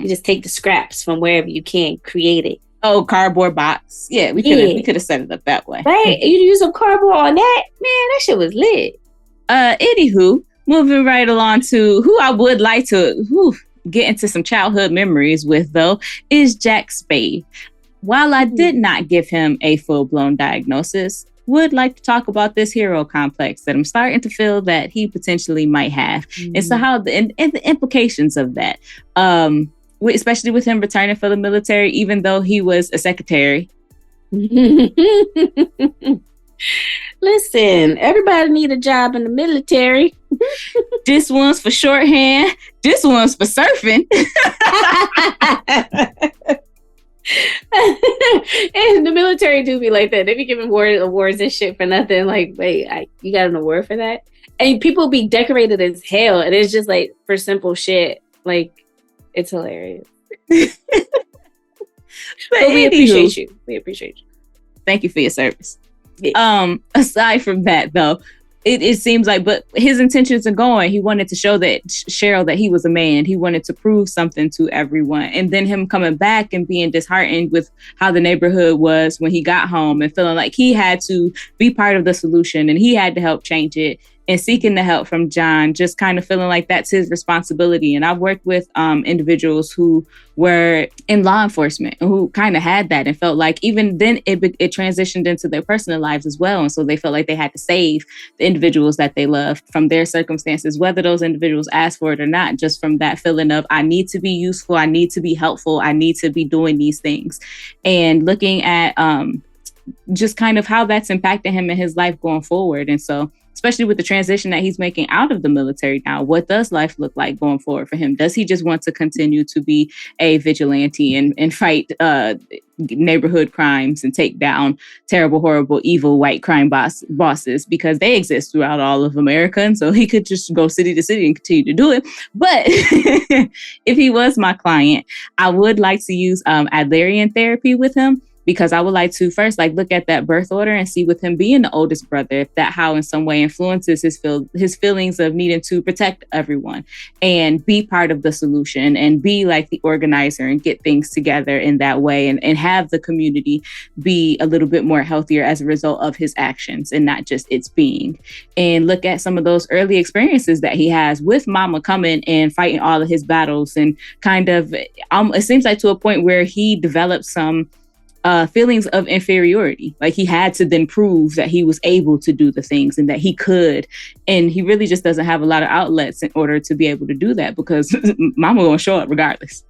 just take the scraps from wherever you can, create it. Oh, cardboard box. Yeah, we could have set it up that way. Right. You use some cardboard on that? Man, that shit was lit. Anywho, moving right along to who I would like to get into some childhood memories with, though, is Jack Spade. While I did not give him a full-blown diagnosis, would like to talk about this hero complex that I'm starting to feel that he potentially might have. And so how and the implications of that. Especially with him returning for the military, even though he was a secretary. Listen, everybody need a job in the military. This one's for shorthand. This one's for surfing. And the military do be like that. They be giving awards and shit for nothing. Like, wait, you got an award for that? And people be decorated as hell. And it's just like for simple shit. Like, it's hilarious. But we appreciate you. We appreciate you. Thank you for your service. Yeah. Aside from that, though, it seems like, but his intentions are going. He wanted to show that Cheryl that he was a man. He wanted to prove something to everyone. And then him coming back and being disheartened with how the neighborhood was when he got home and feeling like he had to be part of the solution and he had to help change it. And seeking the help from John, just kind of feeling like that's his responsibility. And I've worked with individuals who were in law enforcement and who kind of had that and felt like even then it transitioned into their personal lives as well. And so they felt like they had to save the individuals that they love from their circumstances, whether those individuals asked for it or not, just from that feeling of I need to be useful, I need to be helpful, I need to be doing these things. And looking at just kind of how that's impacting him in his life going forward. And so especially with the transition that he's making out of the military now, what does life look like going forward for him? Does he just want to continue to be a vigilante and fight neighborhood crimes and take down terrible, horrible, evil white crime bosses because they exist throughout all of America? And so he could just go city to city and continue to do it. But if he was my client, I would like to use Adlerian therapy with him, because I would like to first look at that birth order and see with him being the oldest brother, if that how in some way influences his feelings of needing to protect everyone and be part of the solution and be like the organizer and get things together in that way and have the community be a little bit more healthier as a result of his actions and not just its being. And look at some of those early experiences that he has with Mama coming and fighting all of his battles and kind of, it seems like to a point where he developed some feelings of inferiority. Like he had to then prove that he was able to do the things and that he could. And he really just doesn't have a lot of outlets in order to be able to do that because Mama gonna show up regardless.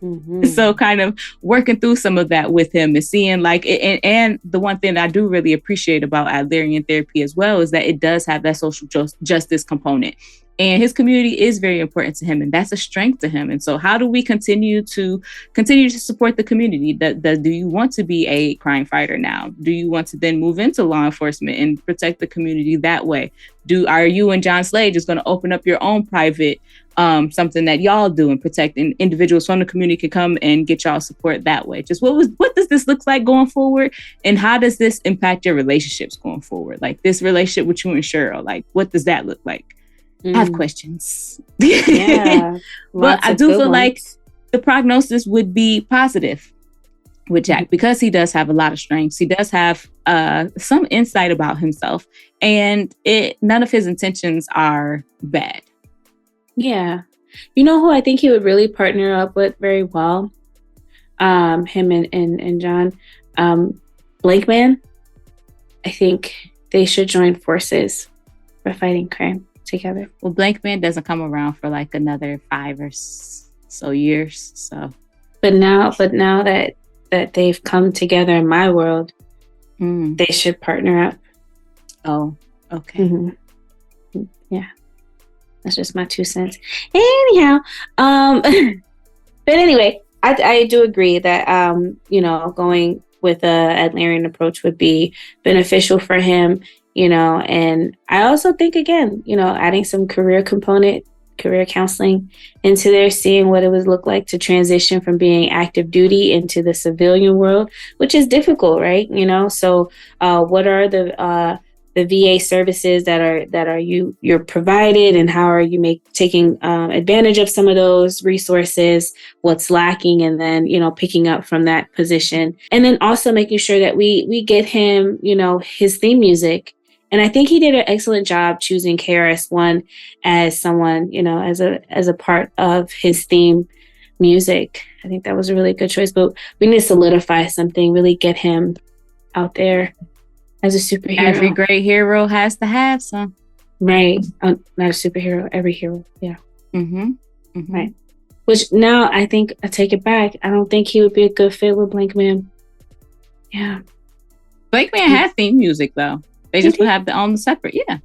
Mm-hmm. So kind of working through some of that with him and seeing and the one thing I do really appreciate about Adlerian therapy as well is that it does have that social justice component. And his community is very important to him, and that's a strength to him. And so how do we continue to support the community? Do you want to be a crime fighter now? Do you want to then move into law enforcement and protect the community that way? Are you and John Slade just going to open up your own private something that y'all do and protect, and individuals from the community can come and get y'all support that way? Just what does this look like going forward? And how does this impact your relationships going forward? Like this relationship with you and Cheryl, like what does that look like? I have questions. Yeah. But I do feel like the prognosis would be positive with Jack because he does have a lot of strengths. He does have some insight about himself, and none of his intentions are bad. Yeah. You know who I think he would really partner up with very well? Him and John. Blank Man. I think they should join forces for fighting crime together. Well, Blank Man doesn't come around for like another 5 or so years. So, but now that they've come together in my world, they should partner up. Oh, okay. Mm-hmm. Yeah, that's just my 2 cents. Anyhow, but anyway, I do agree that going with a Adlerian approach would be beneficial for him. And I also think again, adding some career counseling into there, seeing what it would look like to transition from being active duty into the civilian world, which is difficult, right? So what are the VA services that are you're provided, and how are you taking advantage of some of those resources, what's lacking, and then picking up from that position, and then also making sure that we get him his theme music. And I think he did an excellent job choosing KRS-One as someone, as a part of his theme music. I think that was a really good choice. But we need to solidify something, really get him out there as a superhero. Every great hero has to have some. Right. Not a superhero, every hero. Yeah. Mm-hmm. Mm-hmm. Right. Which now I think I take it back. I don't think he would be a good fit with Blank Man. Yeah. Blank Man has theme music though. They just would have their own separate. Yeah.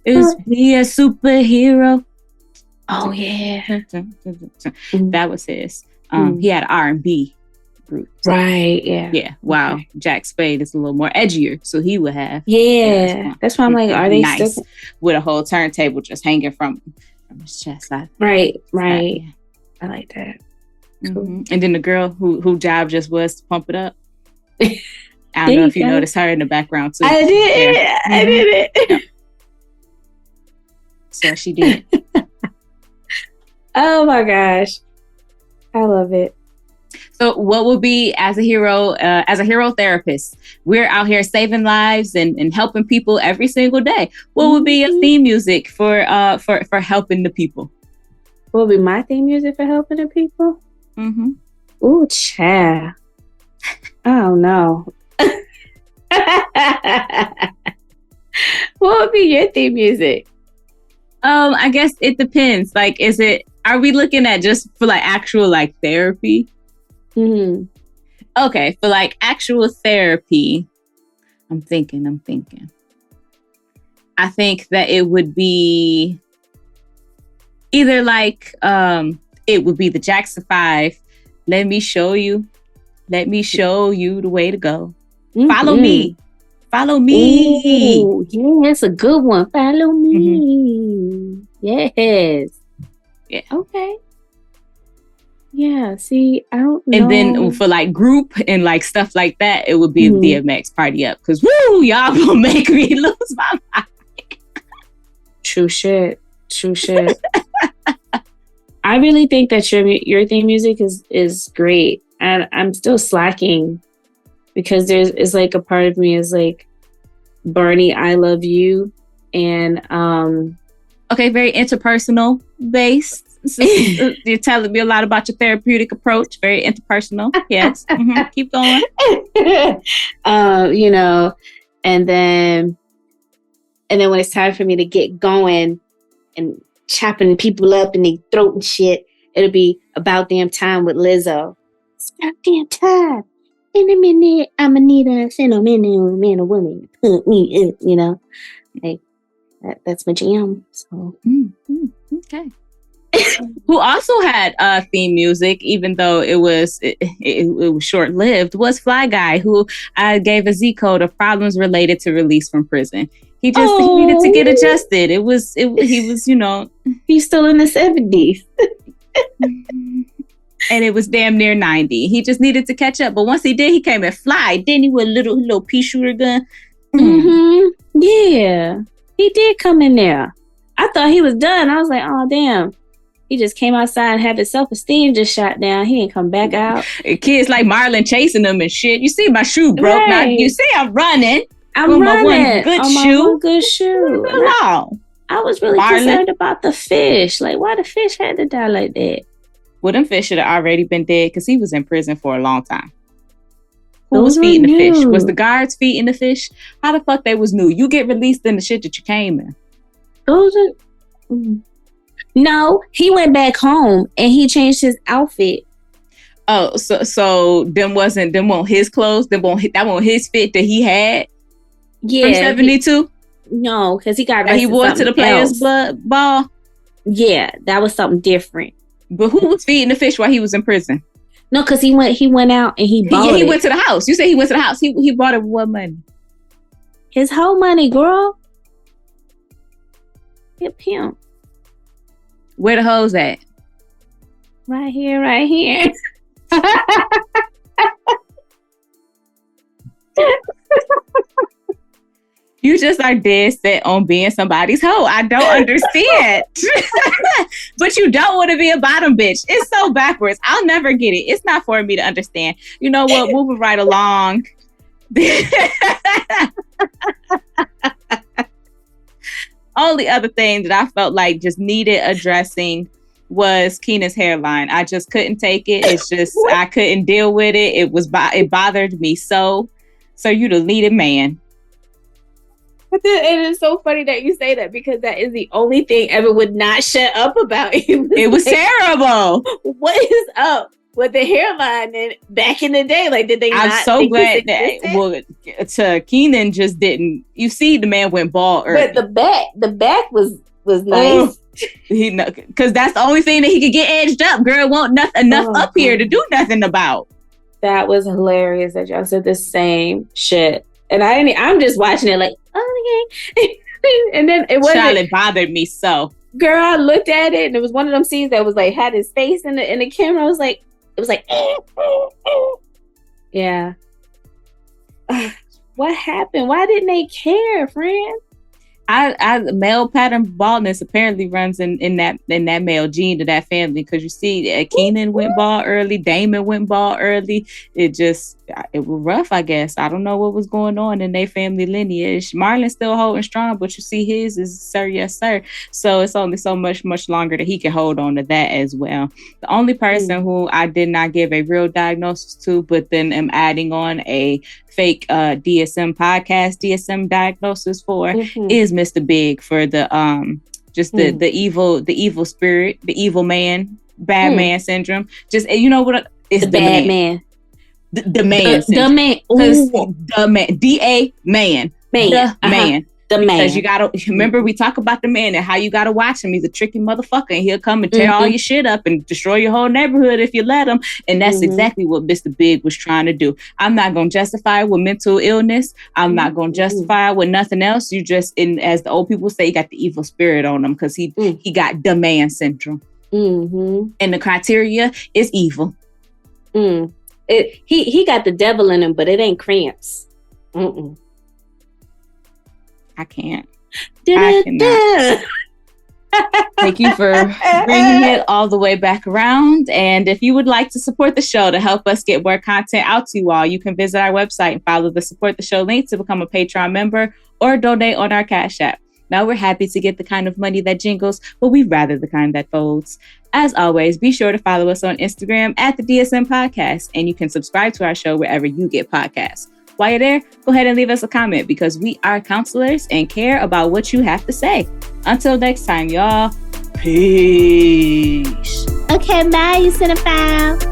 It was Be a Superhero. Oh, yeah. That was his. He had R&B group. Right, yeah. Yeah. Wow. Okay. Jack Spade is a little more edgier, so he would have. Yeah. That's why I'm like, are they nice still with a whole turntable just hanging from his chest? Right. Yeah. I like that. Cool. Mm-hmm. And then the girl who job just was to pump it up. I don't know if you noticed her in the background too. I did. Yeah. I did it. Yeah. So she did. Oh my gosh. I love it. So what would be as a hero therapist? We're out here saving lives and helping people every single day. What would be your theme music for helping the people? What would be my theme music for helping the people? Mm-hmm. Ooh, child. I don't know. What would be your theme music? I guess it depends. Like, are we looking at just for like actual like therapy? Mm-hmm. Okay, for like actual therapy, I'm thinking. I think that it would be either like it would be the Jackson 5. Let me show you the way to go. Mm-hmm. Follow me. Ooh, yeah, that's a good one. Follow me. Mm-hmm. Yes. Yeah. Okay. Yeah. See, I don't know. And then for like group and like stuff like that, it would be a DMX Party Up. Because woo, y'all gonna make me lose my mind. True shit. I really think that your theme music is great. And I'm still slacking because it's like a part of me is like Barney, I love you. And okay, very interpersonal based. So, you're telling me a lot about your therapeutic approach. Very interpersonal. Yes. Mm-hmm. Keep going. And then when it's time for me to get going and chopping people up in their throat and shit, it'll be About Damn Time with Lizzo. It's about damn time. In a minute, I'ma need a sentimental man or woman. Like that's my jam. So okay. Who also had theme music, even though it was short lived, was Fly Guy, who gave a Z code of problems related to release from prison. He needed to get adjusted. He was he's still in the 70s. And it was damn near 90. He just needed to catch up. But once he did, he came and fly. Didn't he with a little pea shooter gun? Yeah. He did come in there. I thought he was done. I was like, oh, damn. He just came outside and had his self-esteem just shot down. He didn't come back out. Kids like Marlon chasing him and shit. You see my shoe broke. Right. Now you see I'm running. I'm running. My one good shoe. I was really concerned about the fish. Like, why the fish had to die like that? Well, them fish should have already been dead because he was in prison for a long time. Who was feeding the fish? Was the guards feeding the fish? How the fuck they was new? You get released in the shit that you came in. Those are... No, he went back home and he changed his outfit. Oh, so them won't his clothes? That won't his fit that he had? Yeah. From 72? No, because he got arrested. He wore to the players' ball? Yeah, that was something different. But who was feeding the fish while he was in prison? No, because he went out and he bought it. He went to the house. You said he went to the house. He bought it with what money? His whole money, girl. Hip him. Where the hoes at? Right here. You just are dead set on being somebody's hoe. I don't understand. But you don't want to be a bottom bitch. It's so backwards. I'll never get it. It's not for me to understand. You know what? Moving right along. Only other thing that I felt like just needed addressing was Keenan's hairline. I just couldn't take it. It's just, I couldn't deal with it. It bothered me so you deleted man. It is so funny that you say that because that is the only thing Evan would not shut up about. It was terrible. What is up with the hairline and back in the day? Like, did they not? I'm so glad that Keenan just didn't. You see, the man went bald early. But the back was nice. Because that's the only thing that he could get edged up. Girl, won't enough up here to do nothing about. That was hilarious that y'all said the same shit. And I'm just watching it like, oh, okay. And then it wasn't. Charlotte bothered me so. Girl, I looked at it and it was one of them scenes that was like, had his face in the camera. It was like, yeah. What happened? Why didn't they care, friend? Male pattern baldness apparently runs in that male gene to that family, because you see Keenan went bald early, Damon went bald early. It was rough, I guess. I don't know what was going on in their family lineage. Marlon's still holding strong, but you see his is sir, yes sir. So it's only so much longer that he can hold on to that as well. The only person who I did not give a real diagnosis to, but then am adding on a fake DSM podcast, DSM diagnosis for, is Mr. Big, for the the evil spirit, the evil man, bad man syndrome. Just, you know what? It's the bad man. The man. The man. The man. D-A man. The man. The man. Because you gotta remember, we talk about the man and how you gotta watch him. He's a tricky motherfucker, and he'll come and tear all your shit up and destroy your whole neighborhood if you let him. And that's exactly what Mr. Big was trying to do. I'm not gonna justify it with mental illness. I'm not gonna justify it with nothing else. You just, as the old people say, you got the evil spirit on him because he got the man syndrome. And the criteria is evil. He got the devil in him, but it ain't cramps. I can't. I cannot. Thank you for bringing it all the way back around. And if you would like to support the show to help us get more content out to you all, you can visit our website and follow the Support the Show link to become a Patreon member or donate on our Cash App. Now, we're happy to get the kind of money that jingles, but we'd rather the kind that folds. As always, be sure to follow us on Instagram at the DSM Podcast, and you can subscribe to our show wherever you get podcasts. While you're there, go ahead and leave us a comment, because we are counselors and care about what you have to say. Until next time, y'all. Peace. Okay, bye, you cinephile.